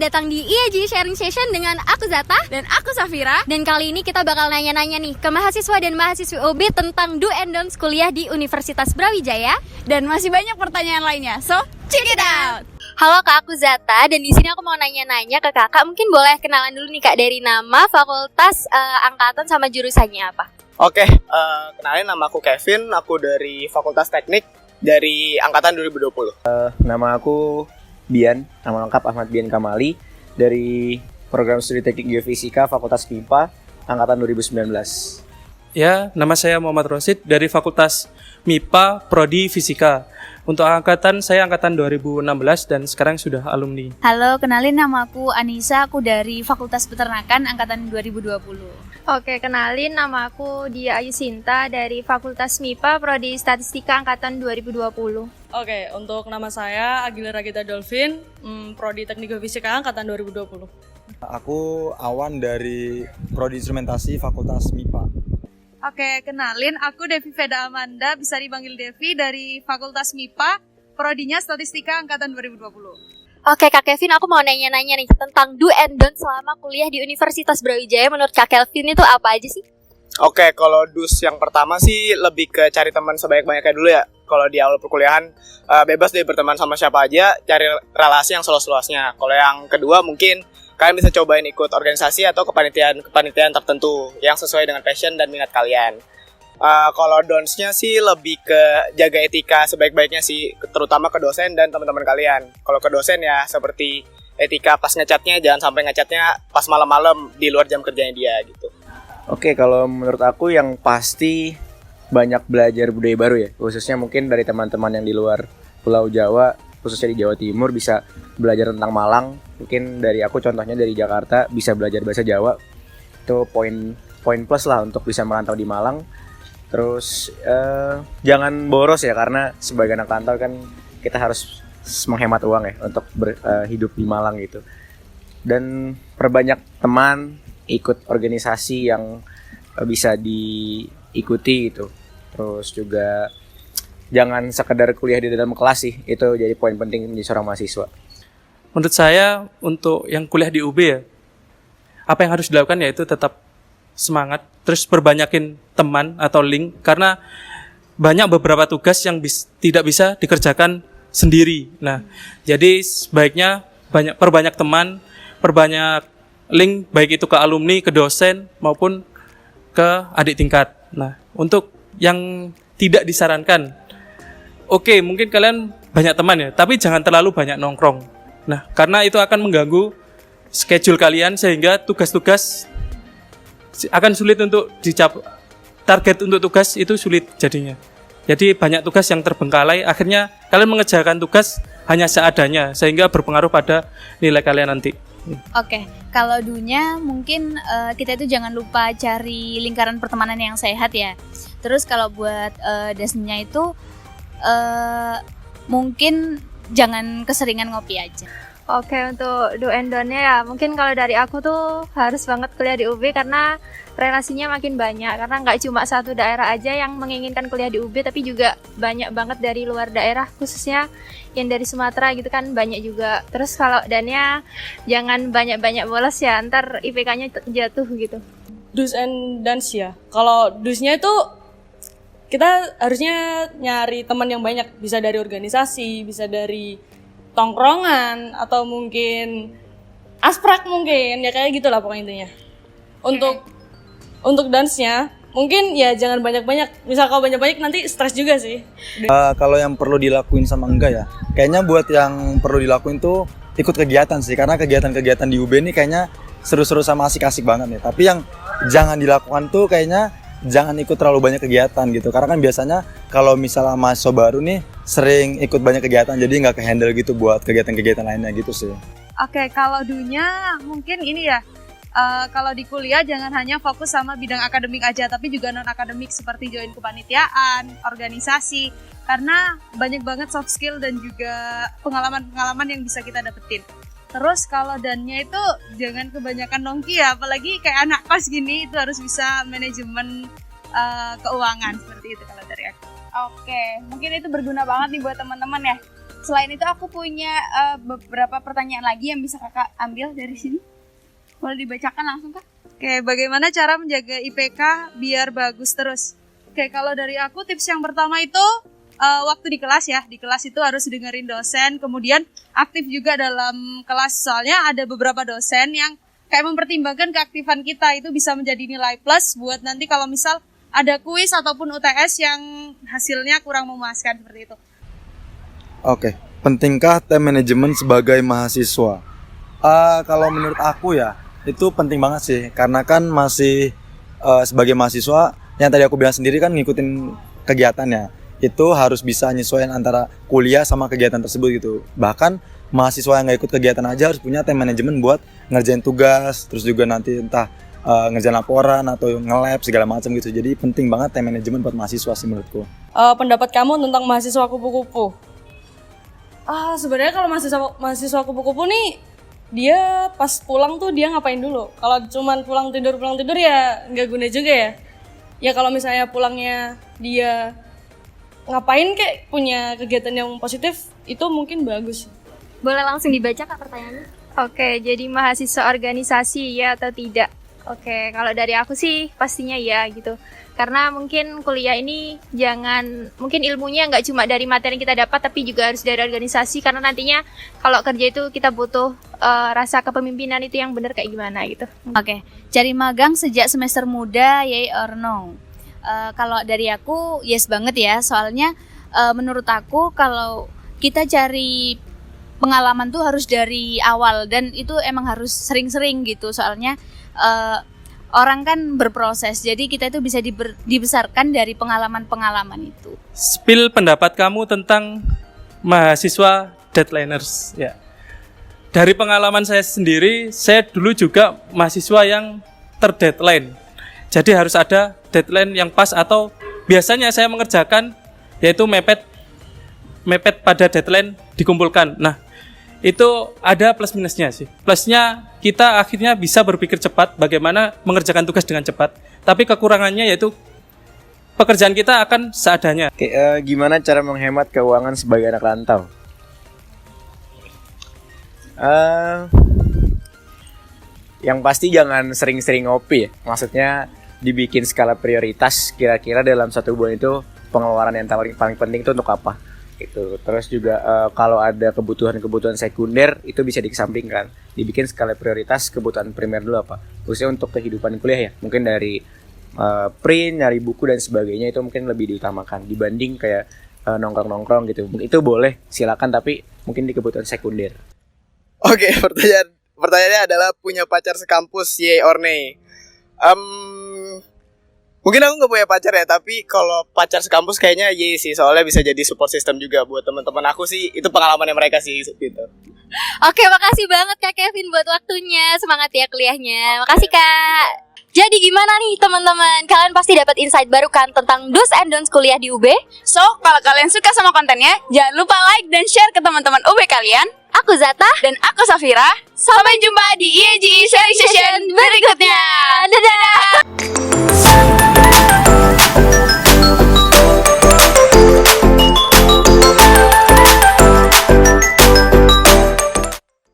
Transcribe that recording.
selamat datang di IAG Sharing Session dengan aku Zata dan aku Safira. Dan kali ini kita bakal nanya-nanya nih ke mahasiswa dan mahasiswi UB tentang do and don'ts kuliah di Universitas Brawijaya. Dan masih banyak pertanyaan lainnya, so check it out. Halo Kak, aku Zata dan di sini aku mau nanya-nanya ke Kakak. Mungkin boleh kenalan dulu nih Kak dari nama, fakultas, angkatan sama jurusannya apa? Oke, kenalin nama aku Kevin, aku dari Fakultas Teknik dari angkatan 2020. Nama aku Bian, nama lengkap Ahmad Bian Kamali dari Program Studi Teknik Geofisika Fakultas MIPA angkatan 2019. Ya, nama saya Muhammad Rosid dari Fakultas MIPA Prodi Fisika. Untuk angkatan saya angkatan 2016 dan sekarang sudah alumni. Halo, kenalin nama aku Anissa, aku dari Fakultas Peternakan angkatan 2020. Oke, kenalin nama aku Dia Ayu Sinta dari Fakultas MIPA Prodi Statistika angkatan 2020. Oke, untuk nama saya Agila Ragita Dolphin, Prodi Teknik Geofisika angkatan 2020. Aku Awan dari Prodi Instrumentasi Fakultas MIPA. Oke, kenalin aku Devi Veda Amanda, bisa dipanggil Devi dari Fakultas MIPA, prodinya Statistika angkatan 2020. Oke Kak Kevin, aku mau nanya-nanya nih tentang do and don'ts selama kuliah di Universitas Brawijaya. Menurut Kak Kevin itu apa aja sih? Oke, kalau dus yang pertama sih lebih ke cari teman sebanyak-banyaknya dulu ya. Kalau di awal perkuliahan bebas deh berteman sama siapa aja, cari relasi yang seluas-luasnya. Kalau yang kedua mungkin kalian bisa cobain ikut organisasi atau kepanitiaan tertentu yang sesuai dengan passion dan minat kalian. Kalau don'ts-nya sih lebih ke jaga etika sebaik-baiknya sih, terutama ke dosen dan teman-teman kalian. Kalau ke dosen ya seperti etika pas ngechatnya, jangan sampai ngechatnya pas malam-malam di luar jam kerjanya dia gitu. Oke, kalau menurut aku yang pasti banyak belajar budaya baru ya, khususnya mungkin dari teman-teman yang di luar Pulau Jawa, khususnya di Jawa Timur bisa belajar tentang Malang. Mungkin dari aku contohnya dari Jakarta bisa belajar bahasa Jawa. Itu poin plus lah untuk bisa merantau di Malang. Terus jangan boros ya, karena sebagai anak rantau kan kita harus menghemat uang ya untuk hidup di Malang gitu. Dan perbanyak teman, ikut organisasi yang bisa diikuti gitu. Terus juga jangan sekedar kuliah di dalam kelas sih, itu jadi poin penting menjadi seorang mahasiswa. Menurut saya untuk yang kuliah di UB ya, apa yang harus dilakukan yaitu tetap semangat, terus perbanyakin teman atau link, karena banyak beberapa tugas yang tidak bisa dikerjakan sendiri. Nah, jadi sebaiknya perbanyak teman, perbanyak link, baik itu ke alumni, ke dosen, maupun ke adik tingkat. Nah, untuk yang tidak disarankan, oke, mungkin kalian banyak teman ya, tapi jangan terlalu banyak nongkrong. Nah, karena itu akan mengganggu schedule kalian sehingga tugas-tugas akan sulit untuk dicapai. Target untuk tugas itu sulit jadinya. Jadi banyak tugas yang terbengkalai, akhirnya kalian mengerjakan tugas hanya seadanya sehingga berpengaruh pada nilai kalian nanti. Oke, kalau do-nya mungkin kita itu jangan lupa cari lingkaran pertemanan yang sehat ya. Terus kalau buat dasnya itu mungkin jangan keseringan ngopi aja. Oke, untuk do and don't-nya ya, mungkin kalau dari aku tuh harus banget kuliah di UB karena relasinya makin banyak. Karena nggak cuma satu daerah aja yang menginginkan kuliah di UB, tapi juga banyak banget dari luar daerah, khususnya yang dari Sumatera gitu kan banyak juga. Terus kalau dan-nya jangan banyak-banyak bolos ya, ntar IPK-nya jatuh gitu. Do's and don'ts ya. Kalau do's-nya itu kita harusnya nyari teman yang banyak, bisa dari organisasi, bisa dari tongkrongan, atau mungkin asprak mungkin, ya kayak gitulah pokoknya intinya. Untuk dance-nya mungkin ya jangan banyak-banyak. Misal kalau banyak-banyak nanti stres juga sih. Kalau yang perlu dilakuin sama enggak ya, kayaknya buat yang perlu dilakuin tuh ikut kegiatan sih, karena kegiatan-kegiatan di UB ini kayaknya seru-seru sama asik-asik banget nih. Tapi yang jangan dilakukan tuh kayaknya jangan ikut terlalu banyak kegiatan gitu, karena kan biasanya kalau misalnya mahasiswa baru nih sering ikut banyak kegiatan, jadi nggak ke-handle gitu buat kegiatan-kegiatan lainnya gitu sih. Oke, kalau do-nya mungkin ini ya, kalau di kuliah jangan hanya fokus sama bidang akademik aja, tapi juga non-akademik seperti join kepanitiaan, organisasi, karena banyak banget soft skill dan juga pengalaman-pengalaman yang bisa kita dapetin. Terus kalau dannya itu jangan kebanyakan nongki ya, apalagi kayak anak kos gini, itu harus bisa manajemen keuangan, seperti itu kalau dari aku. Oke, mungkin itu berguna banget nih buat teman-teman ya. Selain itu aku punya beberapa pertanyaan lagi yang bisa kakak ambil dari sini. Boleh dibacakan langsung kak? Oke, bagaimana cara menjaga IPK biar bagus terus? Oke, kalau dari aku tips yang pertama itu waktu di kelas ya. Di kelas itu harus dengerin dosen, kemudian aktif juga dalam kelas. Soalnya ada beberapa dosen yang kayak mempertimbangkan keaktifan kita, itu bisa menjadi nilai plus buat nanti kalau misal ada kuis ataupun UTS yang hasilnya kurang memuaskan seperti itu. Oke, pentingkah time management sebagai mahasiswa? Kalau menurut aku ya, itu penting banget sih. Karena kan masih sebagai mahasiswa, yang tadi aku bilang sendiri kan ngikutin kegiatannya. Itu harus bisa nyesuaiin antara kuliah sama kegiatan tersebut gitu. Bahkan mahasiswa yang gak ikut kegiatan aja harus punya time management buat ngerjain tugas, terus juga nanti entah ngerjain laporan atau nge-lab segala macam gitu. Jadi penting banget time management buat mahasiswa sih menurutku. Pendapat kamu tentang mahasiswa kupu-kupu? Sebenarnya kalau mahasiswa kupu-kupu nih, dia pas pulang tuh dia ngapain dulu? Kalau cuman pulang tidur ya nggak guna juga ya. Ya kalau misalnya pulangnya dia ngapain kayak punya kegiatan yang positif, itu mungkin bagus. Boleh langsung dibaca kak pertanyaannya? Oke, jadi mahasiswa organisasi ya atau tidak? Oke, kalau dari aku sih pastinya ya gitu. Karena mungkin kuliah ini mungkin ilmunya nggak cuma dari materi yang kita dapat, tapi juga harus dari organisasi. Karena nantinya kalau kerja itu kita butuh rasa kepemimpinan itu yang benar kayak gimana gitu. Oke, cari magang sejak semester muda, yay or no? Kalau dari aku yes banget ya, soalnya menurut aku kalau kita cari pengalaman tuh harus dari awal, dan itu emang harus sering-sering gitu. Soalnya orang kan berproses, jadi kita itu bisa dibesarkan dari pengalaman-pengalaman itu. Spill pendapat kamu tentang mahasiswa deadliners ya. Dari pengalaman saya sendiri, saya dulu juga mahasiswa yang terdeadline. Jadi harus ada deadline yang pas, atau biasanya saya mengerjakan yaitu mepet pada deadline dikumpulkan. Nah, itu ada plus minusnya sih. Plusnya kita akhirnya bisa berpikir cepat bagaimana mengerjakan tugas dengan cepat. Tapi kekurangannya yaitu pekerjaan kita akan seadanya. Oke, gimana cara menghemat keuangan sebagai anak rantau? Yang pasti jangan sering-sering ngopi ya. Maksudnya dibikin skala prioritas, kira-kira dalam satu bulan itu pengeluaran yang paling penting itu untuk apa gitu. Terus juga kalau ada kebutuhan sekunder itu bisa dikesampingkan, dibikin skala prioritas. Kebutuhan primer dulu apa, khususnya untuk kehidupan kuliah ya, mungkin dari print, nyari buku dan sebagainya, itu mungkin lebih diutamakan dibanding kayak nongkrong gitu. Itu boleh, silakan, tapi mungkin di kebutuhan sekunder. Oke, pertanyaannya adalah punya pacar sekampus, yay or nay? Mungkin aku nggak punya pacar ya, tapi kalau pacar sekampus kayaknya yay sih, soalnya bisa jadi support system juga buat teman-teman aku sih. Itu pengalamannya mereka sih gitu. Oke, makasih banget Kak Kevin buat waktunya. Semangat ya kuliahnya. Makasih Kak. Jadi gimana nih teman-teman? Kalian pasti dapat insight baru kan tentang do's and don'ts kuliah di UB? So, kalau kalian suka sama kontennya, jangan lupa like dan share ke teman-teman UB kalian. Aku Zata. Dan aku Safira. Sampai jumpa di IEG Sharing Session berikutnya.